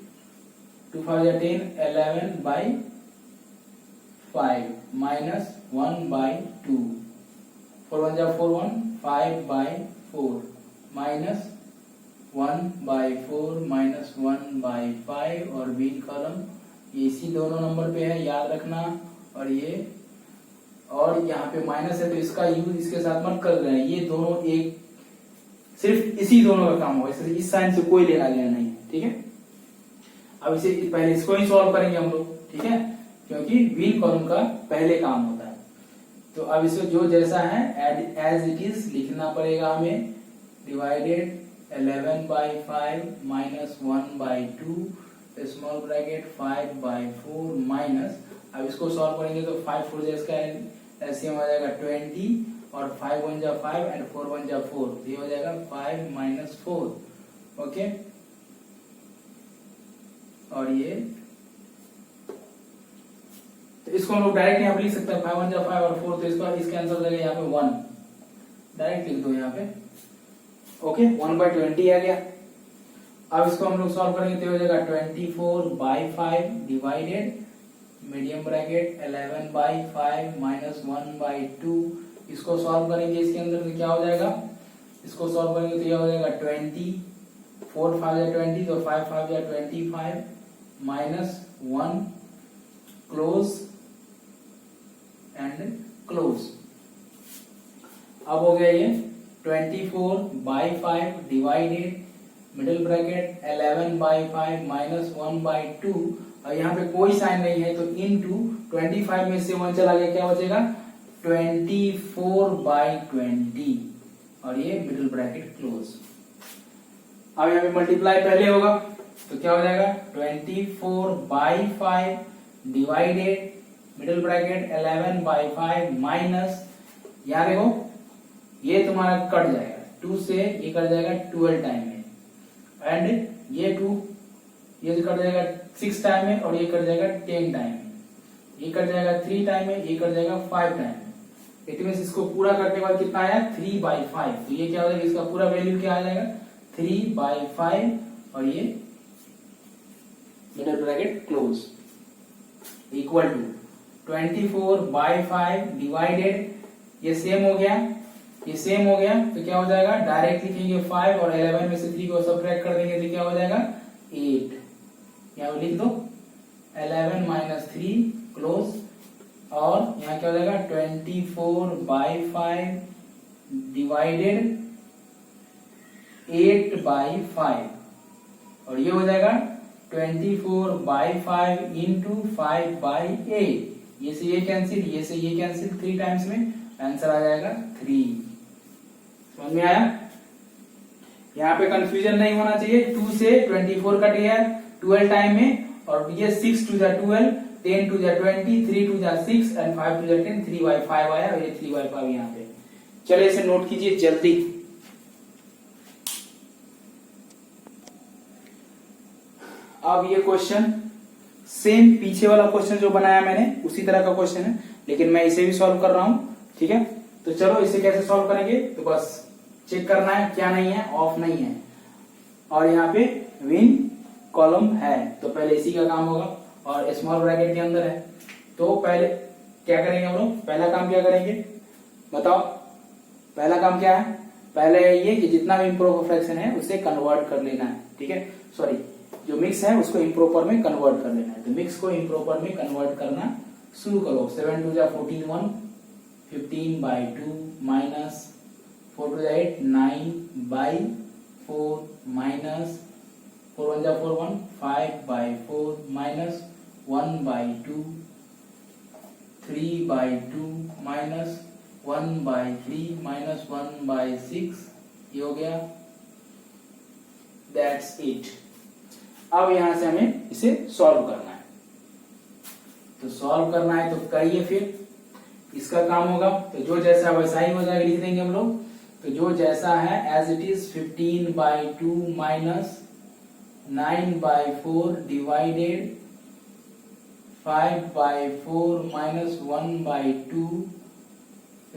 2 5 10 11/5 माइनस 1/2 4 1 4 1 5/4 माइनस 1/4 माइनस 1/5 और बी कॉलम इसी दोनों नंबर पे है याद रखना। और ये और यहाँ पे माइनस है तो इसका यूज इसके साथ मत कर रहे हैं, ये दोनों एक सिर्फ इसी दोनों का काम होगा, इस साइन से कोई लेना देना नहीं है, ठीक है। अब इसे पहले इसको ही सॉल्व करेंगे हम लोग, ठीक है क्योंकि विन कॉलम का पहले काम होता है। तो अब इसे जो जैसा है एज इट इज लिखना पड़ेगा हमें। Divided 11/5 minus 1/2 small bracket 5/4 minus, अब इसको सॉल्व करेंगे तो 5 4 इसका एलसीएम आ जाएगा 20 और 5 1 5 एंड 4 1 4 ये हो जाएगा 5 माइनस 4 ओके। और ये तो इसको हम लोग डायरेक्ट यहाँ पे लिख सकते हैं 5 1 5 और 4 तो इसका आंसर हो जाएगा यहाँ पे 1 डायरेक्ट लिख दो यहाँ पे ओके 1/20 आ गया। अब इसको हम लोग सॉल्व करेंगे तो हो जाएगा 24/5 डिवाइडेड मीडियम ब्रैकेट 11/5 माइनस 1/2 इसको सॉल्व करेंगे इसके अंदर तो क्या हो जाएगा, इसको सॉल्व करेंगे तो यह हो जाएगा 20 4 5 20 तो 5 5 25 माइनस 1 क्लोज एंड क्लोज। अब हो गया ये 24/5 डिवाइडेड मिडिल ब्रैकेट 11/5 माइनस 1/2 और यहाँ पे कोई साइन नहीं है तो इनटू 25 में से 1 चला गया क्या बचेगा 24/20 और ये मिडिल ब्रैकेट क्लोज। अब यहाँ पे मल्टीप्लाई पहले होगा तो क्या हो जाएगा 24/5 डिवाइडेड मिडिल ब्रैकेट 11/5 माइनस यहाँ देखो ये तुम्हारा कट जाएगा 2 से ये कट जाएगा 12 टाइम में एंड ये 2 ये कट जाएगा 6 टाइम में और ये कट जाएगा 10 टाइम में, ये कट जाएगा 3 टाइम में, ये कट जाएगा 5 टाइम में। इट मीन इसको पूरा करने के बाद कितना आया 3/5। तो ये क्या हो जाएगा, इसका पूरा वैल्यू क्या आ जाएगा 3/5 और ये middle bracket close equal to 24/5 divided, ये सेम हो गया, ये सेम हो गया। तो क्या हो जाएगा, डायरेक्ट लिखेंगे 5 और 11 में से 3 को सब्ट्रैक्ट कर देंगे तो क्या हो जाएगा 8। यहाँ लिख दो 11 - 3 क्लोज, और यहाँ क्या हो जाएगा 24/5 डिवाइडेड 8/5 और ये हो जाएगा 24/5 इंटू 5/8। ये से ये कैंसिल, ये से ये कैंसिल 3 टाइम्स में, आंसर आ जाएगा 3। समझ में आया? यहाँ पे कंफ्यूजन नहीं होना चाहिए। 2 से 24 कट गया 12 टाइम में, और ये 6 2 12, 10 2 20, 3 2 6 एंड 5 2 10, 3/5 आया और ये 3/5 यहाँ पे। चलिए इसे नोट कीजिए जल्दी। अब ये क्वेश्चन सेम पीछे वाला क्वेश्चन जो बनाया मैंने उसी तरह का क्वेश्चन है, लेकिन मैं इसे भी सॉल्व कर रहा हूं। ठीक है, तो चलो इसे कैसे सॉल्व करेंगे, तो बस चेक करना है क्या नहीं है, ऑफ नहीं है, और यहाँ पे विन कॉलम है, तो पहले इसी का काम होगा और स्मॉल ब्रैकेट के अंदर है। तो पहले क्या करेंगे हम लोग, पहला काम क्या करेंगे बताओ, पहला काम क्या है, पहले ये कि जितना भी इम्प्रॉपर फ्रैक्शन है उसे कन्वर्ट कर लेना है। ठीक है, सॉरी जो मिक्स है उसको इम्प्रॉपर में कन्वर्ट कर लेना है। तो मिक्स को इम्प्रॉपर में कन्वर्ट करना शुरू करो। 7 2 14 1, 15/2 minus 4 2 8, 9/4 minus 4 1 4 1, 5/4 minus 1/2, 3/2 minus 1/3 minus 1/6, ये हो गया। That's it. अब यहां से हमें इसे सॉल्व करना है, तो सॉल्व करना है तो करिए, फिर इसका काम होगा। तो जो जैसा वैसा ही हो जाएगा, लिख देंगे हम लोग। तो जो जैसा है as it is 15/2 minus 9/4 divided 5/4 minus 1/2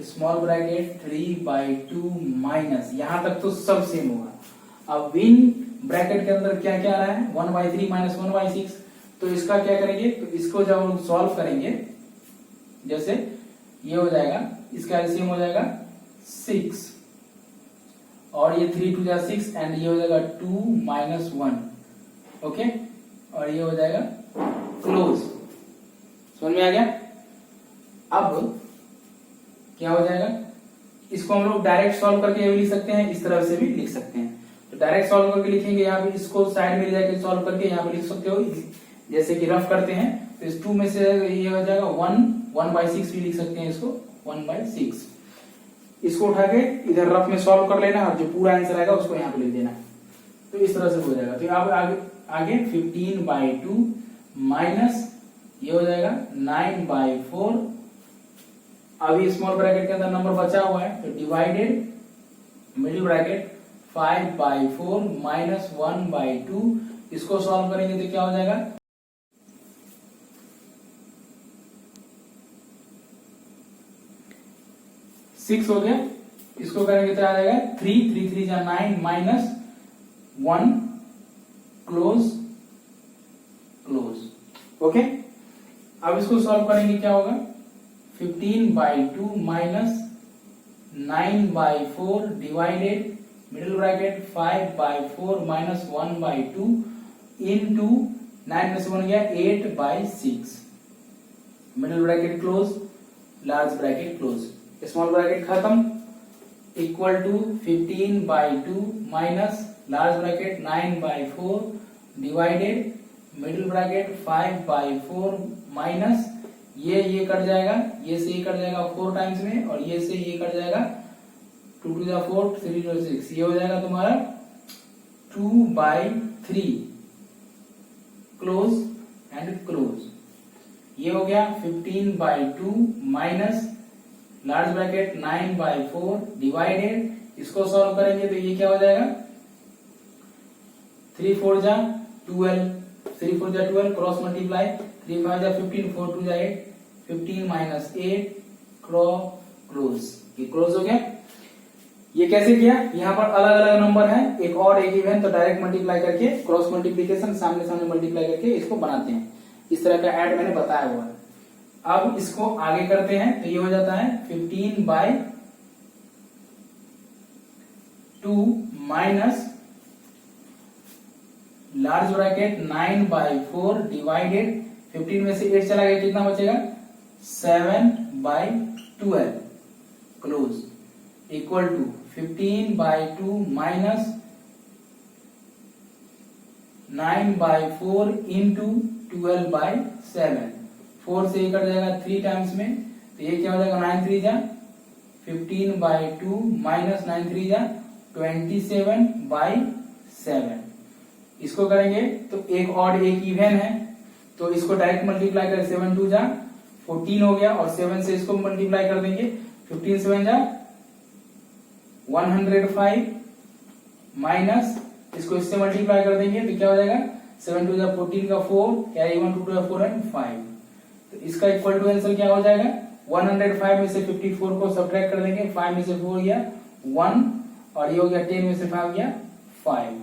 small bracket 3/2 minus, यहां तक तो सब सेम होगा। अब विन ब्रैकेट के अंदर क्या क्या आ रहा है 1/3 माइनस 1/6, तो इसका क्या करेंगे, तो इसको जब हम लोग सॉल्व करेंगे, जैसे ये हो जाएगा, इसका एलसीएम हो जाएगा 6 और ये 3 2 6 एंड ये हो जाएगा 2 माइनस 1, ओके, और ये हो जाएगा क्लोज। समझ में आ गया? अब क्या हो जाएगा, इसको हम लोग डायरेक्ट सॉल्व करके ये भी लिख सकते हैं, इस तरह से भी लिख सकते हैं। तो डायरेक्ट सॉल्व करके लिखेंगे, यहाँ पे इसको साइड में जाके सॉल्व करके यहाँ पे लिख सकते हो, जैसे कि रफ करते हैं। तो इस 2 में से ये हो जाएगा 1/6 भी लिख सकते हैं, इसको 1/6। इसको उठा के इधर रफ में सॉल्व कर लेना और जो पूरा आंसर आएगा उसको यहाँ पे लिख देना। तो इस तरह से हो जाएगा। तो अब आगे 15/2 माइनस ये हो जाएगा 9/4, अभी स्मॉल ब्रैकेट के अंदर नंबर बचा हुआ है, तो डिवाइडेड मिडिल ब्रैकेट 5/4 माइनस 1/2, इसको सॉल्व करेंगे तो क्या हो जाएगा 6 हो गया। इसको करेंगे तो आ जाएगा 3 3 3 9 माइनस 1 क्लोज क्लोज, ओके। अब इसको सॉल्व करेंगे क्या होगा 15/2 minus 9/4 divided middle bracket 5/4 minus 1/2 into 9 में से 1 गया 8/6, middle bracket close, large bracket close, small bracket खत्म, equal to 15/2 minus large bracket 9/4 divided middle bracket 5/4 minus ये कट जाएगा, ये से ये कट जाएगा 4 टाइम्स में, और ये से ये कट जाएगा 2 2 4 3 2 6, ये हो जाएगा तुम्हारा 2/3 क्लोज एंड क्लोज। ये हो गया 15/2 माइनस लार्ज ब्रैकेट 9/4 डिवाइडेड, इसको सॉल्व करेंगे तो ये क्या हो जाएगा 3 4 जा 12, 3 4 जा 12, क्रॉस मल्टीप्लाई 3 5 जा 15, 4 2 जा 8, 15 माइनस 8 क्लोज। ये क्लोज हो गया। ये कैसे किया, यहाँ पर अलग अलग नंबर है, एक और एक इवन, तो डायरेक्ट मल्टीप्लाई करके क्रॉस मल्टीप्लीकेशन सामने सामने मल्टीप्लाई करके इसको बनाते हैं। इस तरह का ऐड मैंने बताया हुआ है। अब इसको आगे करते हैं तो ये हो जाता है 15/2 माइनस लार्ज ब्रैकेट 9/4 डिवाइडेड 15 में से 8 चला गया, कितना बचेगा 7/12 close equal to 15/2 minus 9/4 into 12/7। 4 से कट जाएगा 3 टाइम्स में, तो ये क्या हो जाएगा 9 3 जा 15/2 माइनस 9 3 जा 27/7। इसको करेंगे तो एक और एक इवन है, तो इसको डायरेक्ट मल्टीप्लाई करें 7 2 जा 14 हो गया, और 7 से इसको मल्टीप्लाई कर देंगे 15 7 जा 105 माइनस इसको इससे मल्टीप्लाई कर देंगे तो क्या हो जाएगा 7 2 जा 14 का 4, कैरी 1 2 2 4 एंड 5। तो इसका इक्वल टू आंसर क्या हो जाएगा 105 में से 54 को सब्ट्रैक्ट कर देंगे, 5 में से 4 गया 1 और ये हो गया 10 में से 5 गया 5,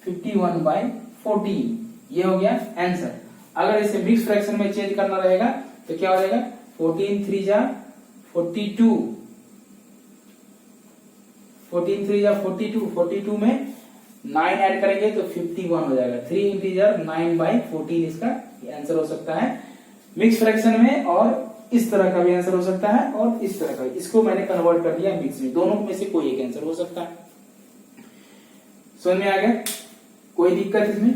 51/14। ये हो गया आंसर। अगर इसे मिक्स फ्रैक्शन में चेंज करना रहेगा तो क्या हो जाएगा 14 3 जा 42, 14 3 जा 42, 42 में 9 ऐड करेंगे तो 51 हो जाएगा। 3 इंटीजर 9/14 इसका आंसर हो सकता है मिक्स फ्रैक्शन में, और इस तरह का भी आंसर हो सकता है और इस तरह का। इसको मैंने कन्वर्ट कर दिया मिक्स में, दोनों में से कोई एक आंसर हो सकता है। समझ में आ गया, कोई दिक्कत इसमें?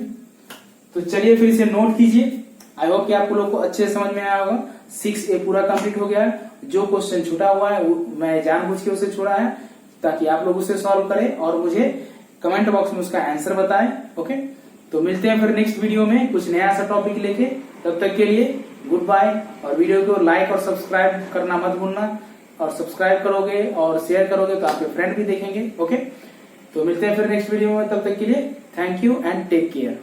तो चलिए फिर इसे नोट कीजिए। आई होप कि आपको लोग को अच्छे से समझ में आया होगा। 6A पूरा कंप्लीट हो गया है। जो क्वेश्चन छूटा हुआ है मैं जानबूझ के उसे छोड़ा है ताकि आप लोग उसे सॉल्व करें और मुझे कमेंट बॉक्स में उसका आंसर बताएं। ओके, तो मिलते हैं फिर नेक्स्ट वीडियो में कुछ नया सा टॉपिक लेके। तब तक के लिए गुड बाय, और वीडियो को लाइक और सब्सक्राइब करना मत भूलना, और सब्सक्राइब करोगे और शेयर करोगे तो आपके फ्रेंड भी देखेंगे। ओके, तो मिलते हैं फिर नेक्स्ट वीडियो में, तब तक के लिए thank you and take care.